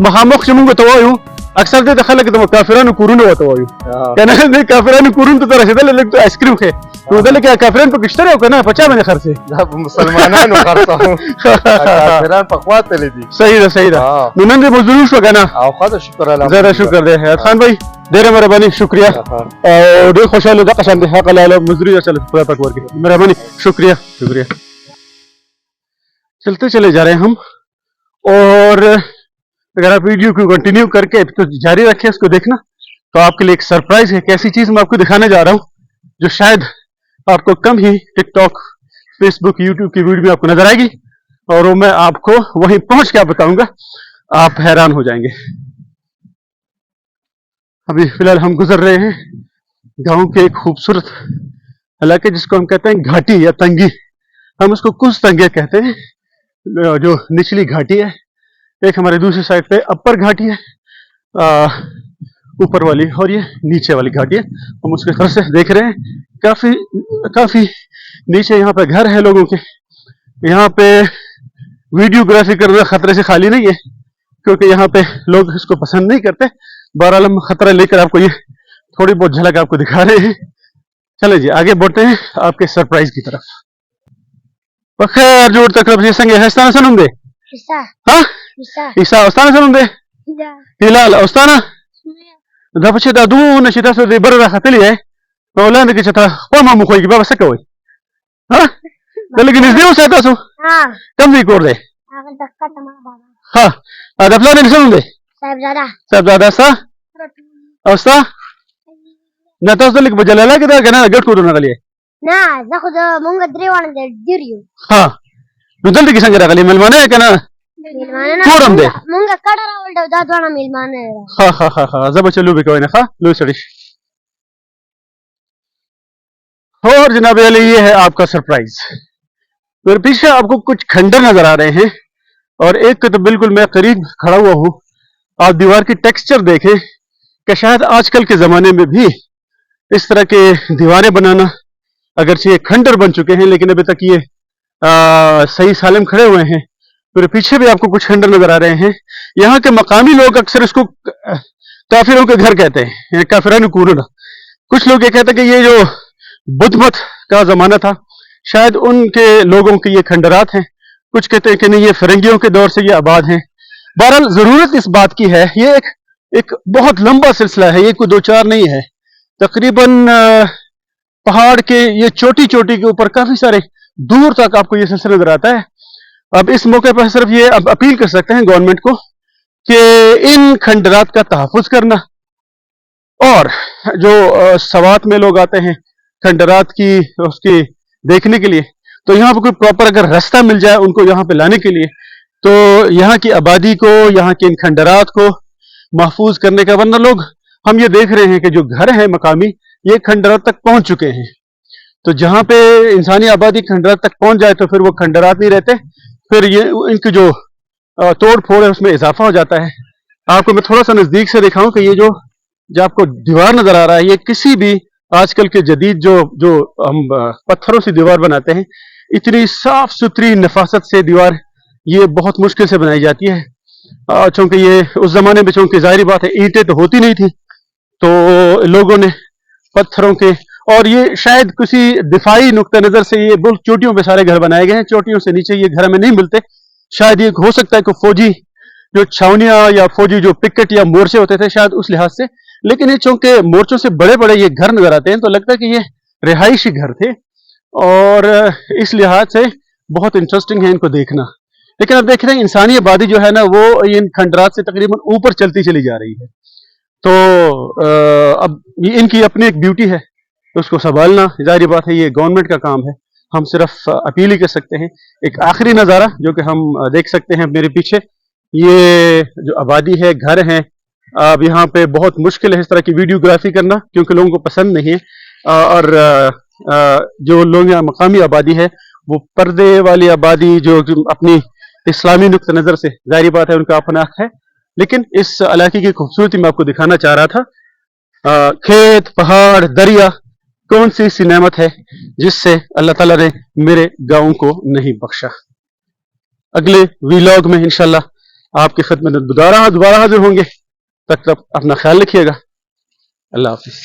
مخامخ چې موږ ته وایو اکثر د خلک د کافرانو کورونه وته وایو کنه د کافرانو کورونه ته رسیدل لکه آیسکریم خې نو دلته کې کافرانو په کشتره او کنه 50 باندې خرڅه دا مسلمانانو خرڅه کافرانو په خواته لیدي صحیح ده نو نن دې مزدور شو کنه او خدا شکر الله زړه شکر دې حیات خان بھائی ډیره مهرباني شکریہ او ډیر خوشاله ده قسم دې حق الله مزدوری چل خدا پاک ورکړي مهرباني شکریہ چلتے چلے جا رہے ہیں ہم اور اگر آپ ویڈیو کو کنٹینیو کر کے تو جاری رکھیں اس کو دیکھنا تو آپ کے لیے ایک سرپرائز ہے. ایک ایسی چیز میں آپ کو دکھانے جا رہا ہوں جو شاید آپ کو کم ہی ٹک ٹاک فیس بک یوٹیوب کی ویڈیو میں آپ کو نظر آئے گی اور وہ میں آپ کو وہیں پہنچ کے آپ بتاؤں گا, آپ حیران ہو جائیں گے. ابھی فی الحال ہم گزر رہے ہیں گاؤں کے ایک خوبصورت علاقے جس کو ہم کہتے ہیں گھاٹی یا تنگی. ہم اس کو کچھ تنگے کہتے ہیں, جو نچلی گھاٹی ہے. ایک ہمارے دوسری سائڈ پہ اپر گھاٹی ہے اوپر والی, اور یہ نیچے والی گھاٹی ہے. ہم اس کے طرف سے دیکھ رہے ہیں کافی نیچے یہاں پہ گھر ہے لوگوں کے. یہاں پہ ویڈیوگرافی کرنا خطرے سے خالی نہیں ہے کیونکہ یہاں پہ لوگ اس کو پسند نہیں کرتے. بہرحال ہم خطرہ لے کر آپ کو یہ تھوڑی بہت جھلک آپ کو دکھا رہے ہیں. چلے جی آگے بڑھتے ہیں آپ کے سرپرائز کی طرف. بخیر جوڑ تقرب سے سنگے ہستانہ سنوں دے عیسیٰ استانہ سنوں دے ہلال استانہ دا پچھے دا دون شتا سو دے بر را خطلی ہے مولانا کی چھتا قوما مخوئی کی بابا سکا ہوئی لیکن اس دیو ساتا سو کم دی کور دے دا فلانے سنوں دے صاحب زادہ سا اوستا نتاس دلک بجلالا کی دا گنا گٹ کو دو نگلی ہے نعم ناخذ مونغا دريوان ديريو ها ندلت كي سنجرا غلي ملمانه كنا كورم ده مونغا كدرا ولد دادوانا ميلمانه ها زب چلو بھی کوئی نہ خا لو سڑش. اور جناب علی یہ ہے آپ کا سرپرائز. پھر پیچھے آپ کو کچھ کھنڈر نظر آ رہے ہیں اور ایک تو بالکل میں قریب کھڑا ہوا ہوں. آپ دیوار کی ٹیکسچر دیکھیں کہ شاید آج کل کے زمانے میں بھی اس طرح کے دیواریں بنانا اگرچہ یہ کھنڈر بن چکے ہیں لیکن ابھی تک یہ صحیح سالم کھڑے ہوئے ہیں. پھر پیچھے بھی آپ کو کچھ کھنڈر نظر آ رہے ہیں. یہاں کے مقامی لوگ اکثر اس کو کافروں کے گھر کہتے ہیں, کافران کورنا. کچھ لوگ یہ کہتے ہیں کہ یہ جو بدھ مت کا زمانہ تھا شاید ان کے لوگوں کے یہ کھنڈرات ہیں. کچھ کہتے ہیں کہ نہیں یہ فرنگیوں کے دور سے یہ آباد ہیں. بہرحال ضرورت اس بات کی ہے, یہ ایک بہت لمبا سلسلہ ہے, یہ کوئی دو چار نہیں ہے. تقریباً پہاڑ کے یہ چوٹی چوٹی کے اوپر کافی سارے دور تک آپ کو یہ سلسلہ نظر آتا ہے. اب اس موقع پر صرف یہ اب اپیل کر سکتے ہیں گورنمنٹ کو کہ ان کھنڈرات کا تحفظ کرنا, اور جو سوات میں لوگ آتے ہیں کھنڈرات کی اس کی دیکھنے کے لیے, تو یہاں پہ کوئی پراپر اگر راستہ مل جائے ان کو یہاں پہ لانے کے لیے, تو یہاں کی آبادی کو, یہاں کے ان کھنڈرات کو محفوظ کرنے کا. ورنہ لوگ ہم یہ دیکھ رہے ہیں کہ جو گھر ہیں مقامی یہ کھنڈرات تک پہنچ چکے ہیں, تو جہاں پہ انسانی آبادی کھنڈرات تک پہنچ جائے تو پھر وہ کھنڈرات نہیں رہتے, پھر یہ ان کی جو توڑ پھوڑ ہے اس میں اضافہ ہو جاتا ہے. آپ کو میں تھوڑا سا نزدیک سے دکھاؤں کہ یہ جو آپ کو دیوار نظر آ رہا ہے یہ کسی بھی آج کل کے جدید جو ہم پتھروں سے دیوار بناتے ہیں, اتنی صاف ستھری نفاست سے دیوار یہ بہت مشکل سے بنائی جاتی ہے. چونکہ یہ اس زمانے میں چونکہ ظاہری بات ہے اینٹیں تو ہوتی نہیں تھی, تو لوگوں نے پتھروں کے, اور یہ شاید کسی دفاعی نقطہ نظر سے یہ بلک چوٹیوں پہ سارے گھر بنائے گئے ہیں, چوٹیوں سے نیچے یہ گھر ہمیں نہیں ملتے. شاید یہ ہو سکتا ہے کہ فوجی جو چھاونیاں یا فوجی جو پکٹ یا مورچے ہوتے تھے شاید اس لحاظ سے, لیکن یہ چونکہ مورچوں سے بڑے بڑے یہ گھر نظر آتے ہیں تو لگتا ہے کہ یہ رہائشی گھر تھے, اور اس لحاظ سے بہت انٹرسٹنگ ہے ان کو دیکھنا. لیکن اب دیکھ رہے ہیں انسانی آبادی جو ہے نا وہ ان کھنڈرات سے تقریباً اوپر چلتی چلی جا رہی ہے, تو اب یہ ان کی اپنی ایک بیوٹی ہے, اس کو سنبھالنا ظاہری بات ہے یہ گورنمنٹ کا کام ہے. ہم صرف اپیل ہی کر سکتے ہیں. ایک آخری نظارہ جو کہ ہم دیکھ سکتے ہیں میرے پیچھے, یہ جو آبادی ہے گھر ہیں, اب یہاں پہ بہت مشکل ہے اس طرح کی ویڈیوگرافی کرنا کیونکہ لوگوں کو پسند نہیں ہے, اور جو لوگ یہاں مقامی آبادی ہے وہ پردے والی آبادی جو اپنی اسلامی نقطہ نظر سے ظاہری بات ہے ان کا اپنا حق ہے, لیکن اس علاقے کی خوبصورتی میں آپ کو دکھانا چاہ رہا تھا. کھیت, پہاڑ, دریا, کون سی نعمت ہے جس سے اللہ تعالیٰ نے میرے گاؤں کو نہیں بخشا. اگلے ویلاگ میں انشاءاللہ آپ کی خدمت میں دوبارہ حاضر ہوں گے. تب تک اپنا خیال رکھیے گا. اللہ حافظ.